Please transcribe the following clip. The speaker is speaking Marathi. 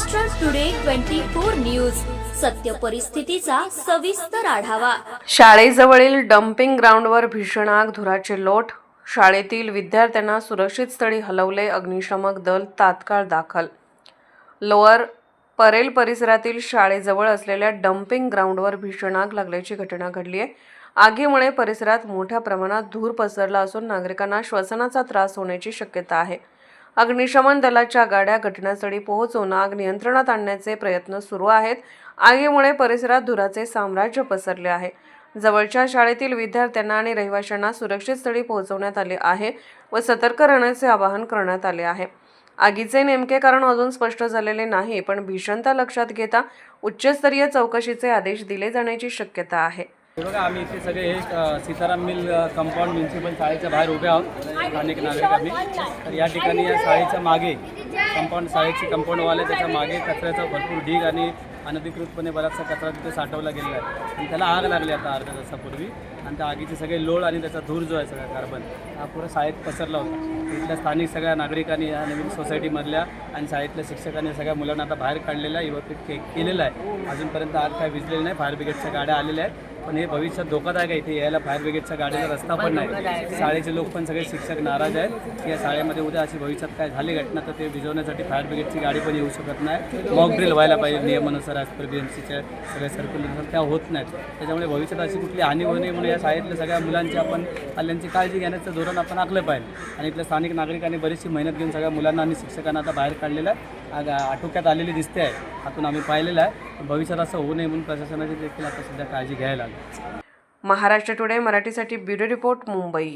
महाराष्ट्र टुडे 24 न्यूज, सत्य परिस्थितीचा सविस्तर आढावा। शाळेजवळील डम्पिंग ग्राउंडवर भीषण आग, धुराचे लोट। शाळेतील विद्यार्थ्यांना सुरक्षित स्थळी हलवले, अग्निशमक दल तात्काळ दाखल। लोअर परेल परिसरातील शाळेजवळ असलेल्या डम्पिंग ग्राउंडवर भीषण आग लागल्याची घटना घडली आहे। आगीमुळे परिसरात मोठ्या प्रमाणात धूर पसरला असून नागरिकांना श्वसनाचा त्रास होण्याची शक्यता आहे। अग्निशमन दलाच्या गाड्या घटनास्थळी पोहोचून आग नियंत्रणात आणण्याचे प्रयत्न सुरू आहेत। आगीमुळे परिसरात धुराचे साम्राज्य पसरले आहे। जवळच्या शाळेतील विद्यार्थ्यांना आणि रहिवाशांना सुरक्षित स्थळी पोहोचवण्यात आले आहे व सतर्क राहण्याचे आवाहन करण्यात आले आहे। आगीचे नेमके कारण अजून स्पष्ट झालेले नाही, पण भीषणता लक्षात घेता उच्चस्तरीय चौकशीचे आदेश दिले जाण्याची शक्यता आहे। बघा, आम्ही इथे सगळे हे सीताराम मिल कंपाऊंड म्युन्सिपल शाळेच्या बाहेर उभे आहोत, अनेक नागरिक आम्ही। तर या ठिकाणी या शाळेच्या मागे शाळेची कंपाऊंडवाले त्याच्या मागे कचऱ्याचा भरपूर ढीग आणि अनधिकृतपणे बराचसा कचरा तिथे साठवला गेलेला आहे आणि त्याला आग लागली आता अर्ध्या तासापूर्वी। आणि त्या आगीचे सगळे लोळ आणि त्याचा धूर जो आहे सगळा कार्बन हा पुरा शाळेत पसरला होता। इथल्या स्थानिक सगळ्या नागरिकांनी या नवीन सोसायटीमधल्या आणि शाळेतल्या शिक्षकांनी सगळ्या मुलांना आता बाहेर काढलेलं आहे, इव्हॅक्युएट केलेलं आहे। अजूनपर्यंत आग काय विझलेली नाही। फायर ब्रिगेडच्या गाड्या आलेल्या आहेत, पण हे भविष्यात धोकादायक आहे। इथे यायला फायर ब्रिगेडच्या गाडीला रस्ता पण नाही। शाळेचे लोक पण सगळे शिक्षक नाराज आहेत की या शाळेमध्ये उद्या अशी भविष्यात काय झाली घटना तर ते विझवण्यासाठी फायर ब्रिगेडची गाडी पण येऊ शकत नाही। मॉक ड्रिल व्हायला पाहिजे नियमानुसार, ॲज पर BMCच्या सगळ्या सर्क्युलरनुसार त्या होत नाहीत। त्याच्यामुळे भविष्यात अशी कुठली हानी होऊ नये म्हणून या शाळेतल्या सगळ्या मुलांची आपण पाल्यांची काळजी घेण्याचं धोरण आपण आखलं पाहिजे। आणि इथल्या स्थानिक नागरिकांनी बरीचशी मेहनत घेऊन सगळ्या मुलांना आणि शिक्षकांना आता बाहेर काढलेलं आहे। आटोक्यात आलेली दिसते आहे, आतून आम्ही पाहिलेलं आहे। भविष्यात असं होऊ नये म्हणून प्रशासनाची देखील आता सध्या काळजी घ्यायला लागली। महाराष्ट्र टुडे मराठीसाठी ब्युरो रिपोर्ट, मुंबई।